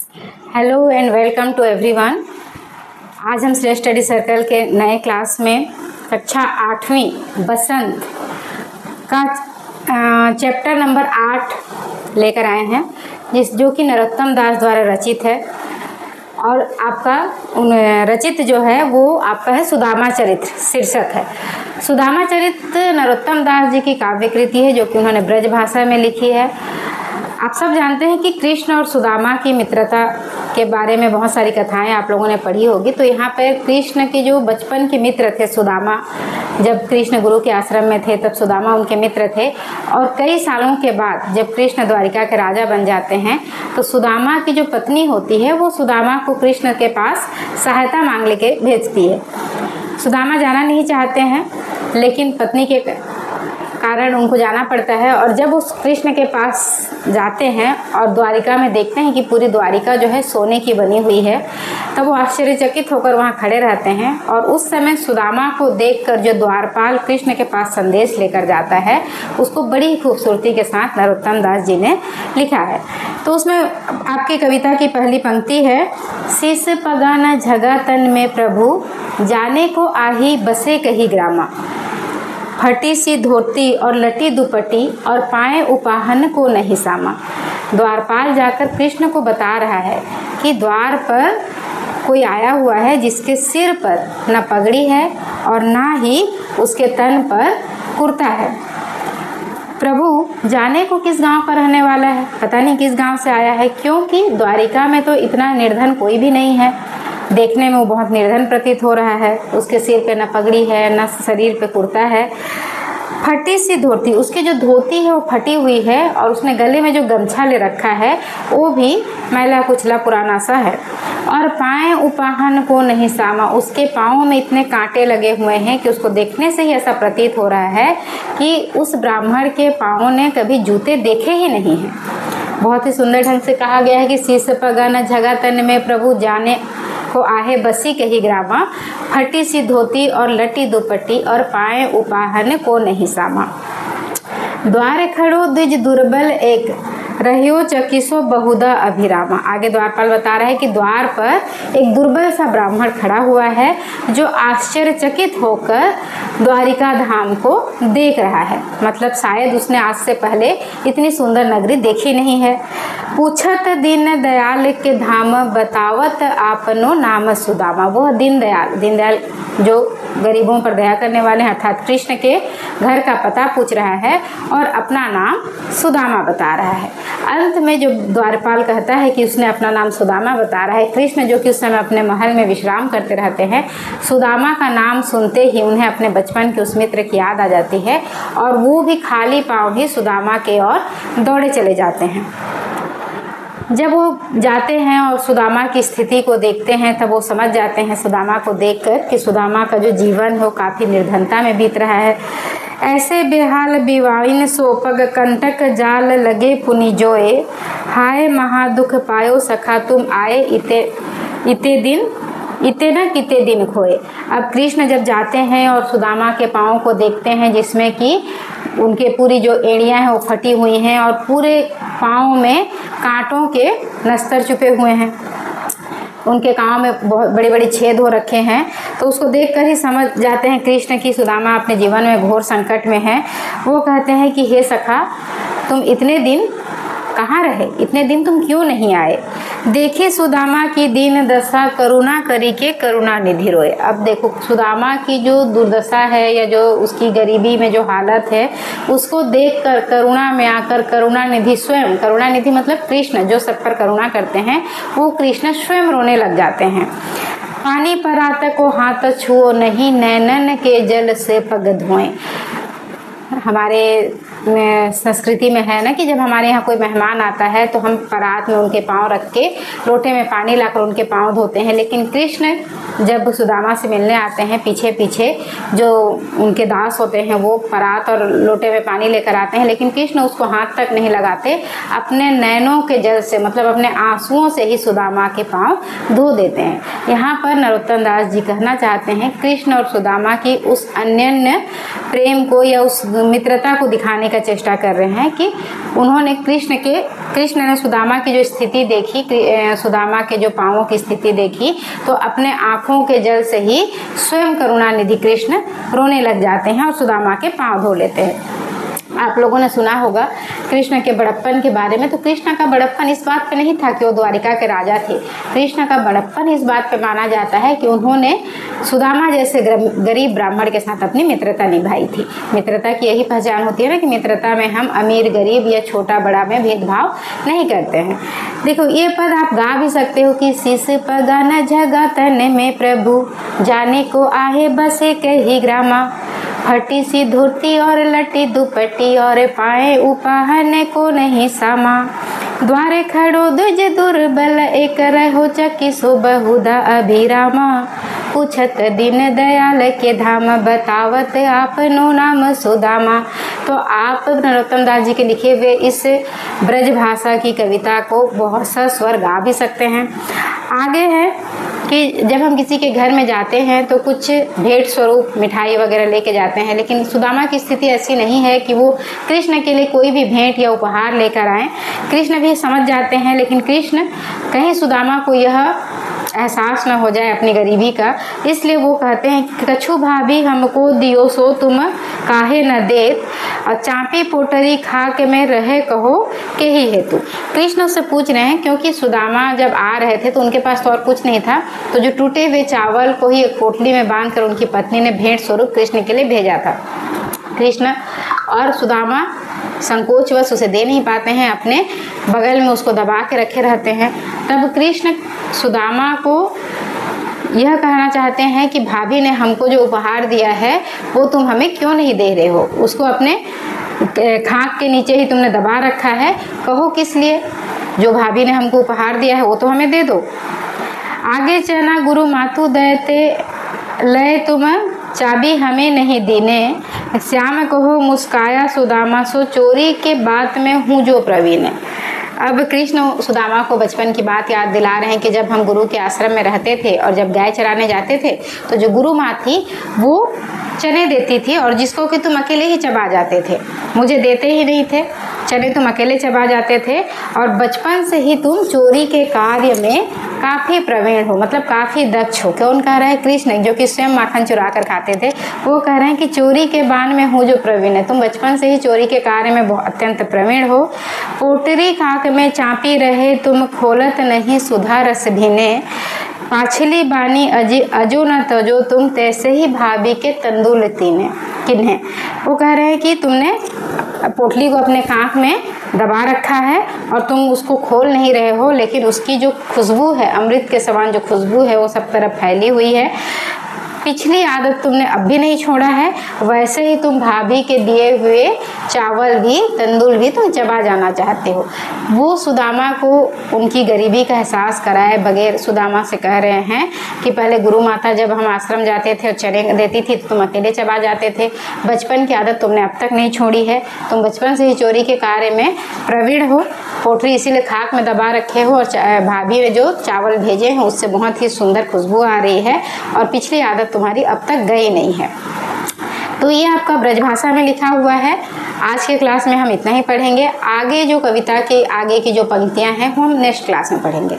Hello and welcome to everyone. आज हम श्रेष्ठ स्टडी सर्कल के नए क्लास में कक्षा 8वीं बसंत का चैप्टर नंबर 8 लेकर आए हैं, जो कि नरोत्तम दास द्वारा रचित है। और आपका रचित जो है वो आपका है सुदामा चरित्र शीर्षक है। सुदामा चरित्र नरोत्तम दास जी की काव्य कृति है, जो कि उन्होंने ब्रज भाषा में लिखी है। आप सब जानते हैं कि कृष्ण और सुदामा की मित्रता के बारे में बहुत सारी कथाएं आप लोगों ने पढ़ी होगी। तो यहाँ पर कृष्ण के जो बचपन के मित्र थे सुदामा, जब कृष्ण गुरु के आश्रम में थे तब सुदामा उनके मित्र थे। और कई सालों के बाद जब कृष्ण द्वारिका के राजा बन जाते हैं तो सुदामा की जो पत्नी होती है वो सुदामा को कृष्ण के पास सहायता मांग लेके भेजती है। सुदामा जाना नहीं चाहते हैं, लेकिन पत्नी के कारण उनको जाना पड़ता है। और जब उस कृष्ण के पास जाते हैं और द्वारिका में देखते हैं कि पूरी द्वारिका जो है सोने की बनी हुई है, तब वो आश्चर्यचकित होकर वहाँ खड़े रहते हैं। और उस समय सुदामा को देखकर जो द्वारपाल कृष्ण के पास संदेश लेकर जाता है, उसको बड़ी खूबसूरती के साथ नरोत्तम दास जी ने लिखा है। तो उसमें आपकी कविता की पहली पंक्ति है, शीस पगाना झगा तन में प्रभु, जाने को आही बसे कही ग्रामा। फटी सी धोती और लटी दुपट्टी, और पाए उपाहन को नहीं सामा। द्वारपाल जाकर कृष्ण को बता रहा है कि द्वार पर कोई आया हुआ है जिसके सिर पर न पगड़ी है और ना ही उसके तन पर कुर्ता है। प्रभु जाने को किस गांव का रहने वाला है, पता नहीं किस गांव से आया है, क्योंकि द्वारिका में तो इतना निर्धन कोई भी नहीं है। देखने में वो बहुत निर्धन प्रतीत हो रहा है। उसके सिर पे न पगड़ी है, न शरीर पे कुर्ता है। फटी सी धोती, उसकी जो धोती है वो फटी हुई है, और उसने गले में जो गमछा ले रखा है वो भी मैला कुचला पुराना सा है। और पाए उपाहन को नहीं सामा, उसके पाँव में इतने कांटे लगे हुए हैं कि उसको देखने से ही ऐसा प्रतीत हो रहा है कि उस ब्राह्मण के पाँव ने कभी जूते देखे ही नहीं हैं। बहुत ही सुंदर ढंग से कहा गया है कि शीस पगाना झगा तन में प्रभु, जाने को आहे बसी कही ग्रामा। फटी सी धोती और लटी दुपट्टी, और पाए उपाहन को नहीं सामा। द्वार खड़ो द्विज दुर्बल एक, रहियो चकिसो बहुधा अभिरामा। आगे द्वारपाल बता रहा है कि द्वार पर एक दुर्बल सा ब्राह्मण खड़ा हुआ है, जो आश्चर्यचकित होकर द्वारिका धाम को देख रहा है। मतलब शायद उसने आज से पहले इतनी सुंदर नगरी देखी नहीं है। पूछत दीन दयाल के धाम, बतावत आपनो नाम सुदामा। वह दीनदयाल जो गरीबों पर दया करने वाले हैं, अर्थात कृष्ण के घर का पता पूछ रहा है और अपना नाम सुदामा बता रहा है। अंत में जो द्वारपाल कहता है कि उसने अपना नाम सुदामा बता रहा है, कृष्ण जो कि उस समय अपने महल में विश्राम करते रहते हैं, सुदामा का नाम सुनते ही उन्हें अपने बचपन के उस मित्र की याद आ जाती है, और वो भी खाली पांव ही सुदामा के ओर दौड़े चले जाते हैं। जब वो जाते हैं और सुदामा की स्थिति को देखते हैं, तब वो समझ जाते हैं सुदामा को देखकर कि सुदामा का जो जीवन है वो काफ़ी निर्धनता में बीत रहा है। ऐसे बेहाल बिवाइन सोपग, कंटक जाल लगे पुनि जोए। हाय महादुख पायो सखा तुम आए, इते न किते दिन खोए। अब कृष्ण जब जाते हैं और सुदामा के पाँव को देखते हैं, जिसमें कि उनके पूरी जो एड़ियाँ हैं वो फटी हुई हैं और पूरे पाँव में कांटों के नस्तर छुपे हुए हैं, उनके पाँव में बहुत बड़े बड़े छेद हो रखे हैं। तो उसको देखकर ही समझ जाते हैं कृष्ण की सुदामा अपने जीवन में घोर संकट में है। वो कहते हैं कि हे सखा, तुम इतने दिन कहाँ रहे, इतने दिन तुम क्यों नहीं आए। देखे सुदामा की दीन दशा, करुणा करी के करुणा निधि रोए। अब देखो सुदामा की जो दुर्दशा है या जो उसकी गरीबी में जो हालत है, उसको देखकर करुणा में आकर करुणा निधि स्वयं, करुणा निधि मतलब कृष्ण जो सब पर करुणा करते हैं, वो कृष्ण स्वयं रोने लग जाते हैं। पानी परात को हाथ छुओ नहीं, नैनन के जल से पग धोएं। हमारे संस्कृति में है ना कि जब हमारे यहाँ कोई मेहमान आता है तो हम परात में उनके पाँव रख के लोटे में पानी लाकर उनके पाँव धोते हैं। लेकिन कृष्ण जब सुदामा से मिलने आते हैं, पीछे पीछे जो उनके दास होते हैं वो परात और लोटे में पानी लेकर आते हैं, लेकिन कृष्ण उसको हाथ तक नहीं लगाते, अपने नैनों के जल से मतलब अपने आंसुओं से ही सुदामा के पाँव धो देते हैं। यहाँ पर नरोत्तम दास जी कहना चाहते हैं कृष्ण और सुदामा की उस अन्योन्य प्रेम को या उस मित्रता को दिखाने का चेष्टा कर रहे हैं कि उन्होंने कृष्ण ने सुदामा की जो स्थिति देखी, सुदामा के जो पांवों की स्थिति देखी, तो अपने आंखों के जल से ही स्वयं करुणानिधि कृष्ण रोने लग जाते हैं और सुदामा के पांव धो लेते हैं। आप लोगों ने सुना होगा कृष्ण के बड़प्पन के बारे में। तो कृष्ण का बड़प्पन इस बात पे नहीं था कि वो द्वारिका के राजा थे। कृष्ण का बड़प्पन इस बात पे माना जाता है कि उन्होंने सुदामा जैसे गरीब ब्राह्मण के साथ अपनी मित्रता निभाई थी। मित्रता की यही पहचान होती है ना कि मित्रता में हम अमीर गरीब या छोटा बड़ा में भेदभाव नहीं करते हैं। देखो ये पद आप गा भी सकते हो कि शीश पगा न जगा तन में प्रभु, जाने को आहे बसे कही ग्रामा, फटी सी धोती और लटी दुपट्टी और पाए उपाहने को नहीं सामा, द्वारे खड़ो दुज दुर्बल एक रहो चकी सो बहुधा अभिरामा, पूछत दीन दयाल के धाम बतावत आपनो नाम सुदामा। तो आप नरोत्तम दास जी के लिखे हुए इस ब्रज भाषा की कविता को बहुत सा स्वर गा भी सकते हैं। आगे है कि जब हम किसी के घर में जाते हैं तो कुछ भेंट स्वरूप मिठाई वगैरह लेके जाते हैं, लेकिन सुदामा की स्थिति ऐसी नहीं है कि वो कृष्ण के लिए कोई भी भेंट या उपहार लेकर आए। कृष्ण भी समझ जाते हैं, लेकिन कृष्ण कहीं सुदामा को यह एहसास न हो जाए अपनी गरीबी का, इसलिए वो कहते हैं कि कछु भाभी हमको दियो सो तुम काहे न देत, और चापी पोटरी खा के मैं रहे कहो के ही हेतु। कृष्ण उससे पूछ रहे हैं क्योंकि सुदामा जब आ रहे थे तो उनके पास तो और कुछ नहीं था, तो जो टूटे हुए चावल को ही एक पोटली में बांधकर उनकी पत्नी ने भेंट स्वरूप कृष्ण के लिए भेजा था। कृष्ण और सुदामा संकोचवश उसे दे नहीं पाते हैं, अपने बगल में उसको दबा के रखे रहते हैं। तब कृष्ण सुदामा को यह कहना चाहते हैं कि भाभी ने हमको जो उपहार दिया है वो तुम हमें क्यों नहीं दे रहे हो, उसको अपने खाक के नीचे ही तुमने दबा रखा है, कहो किस लिए, जो भाभी ने हमको उपहार दिया है वो तो हमें दे दो। आगे चना गुरु मातु दयते लय तुम चाबी हमें नहीं दीने, श्याम कहो मुस्काया सुदामा सो चोरी के बात में हूँ जो प्रवीण। अब कृष्ण सुदामा को बचपन की बात याद दिला रहे हैं कि जब हम गुरु के आश्रम में रहते थे और जब गाय चराने जाते थे तो जो गुरु माँ थी वो चने देती थी, और जिसको कि तुम अकेले ही चबा जाते थे, मुझे देते ही नहीं थे, चने तुम अकेले चबा जाते थे, और बचपन से ही तुम चोरी के कार्य में काफ़ी प्रवीण हो, मतलब काफ़ी दक्ष हो। कौन कह रहा है? कृष्ण, जो कि स्वयं माखन चुरा कर खाते थे, वो कह रहे हैं कि चोरी के बाण में हूँ जो प्रवीण है, तुम बचपन से ही चोरी के कार्य में बहुत अत्यंत प्रवीण हो। पोटरी खाक में चापी रहे तुम खोलत नहीं सुधा रस भीने, पाछली बानी अजो न तजो तुम तैसे ही भाभी के तंदुल तीने किन्हें। वो कह रहे हैं कि तुमने पोटली को अपने कांख में दबा रखा है और तुम उसको खोल नहीं रहे हो, लेकिन उसकी जो खुशबू है, अमृत के समान जो खुशबू है, वो सब तरफ फैली हुई है। पिछली आदत तुमने अब भी नहीं छोड़ा है, वैसे ही तुम भाभी के दिए हुए चावल भी, तंदूल भी तुम चबा जाना चाहते हो। वो सुदामा को उनकी गरीबी का एहसास कराए बगैर सुदामा से कह रहे हैं कि पहले गुरु माता जब हम आश्रम जाते थे और चने देती थी तो तुम अकेले चबा जाते थे, बचपन की आदत तुमने अब तक नहीं छोड़ी है, तुम बचपन से ही चोरी के कार्य में प्रवीण हो, पोटली इसीलिए खाक में दबा रखे हो, और भाभी ने जो चावल भेजे हैं उससे बहुत ही सुंदर खुशबू आ रही है, और पिछली आदत तुम्हारी अब तक गई नहीं है। तो ये आपका ब्रजभाषा में लिखा हुआ है। आज के क्लास में हम इतना ही पढ़ेंगे। आगे जो कविता के आगे की जो पंक्तियां हैं वो हम नेक्स्ट क्लास में पढ़ेंगे।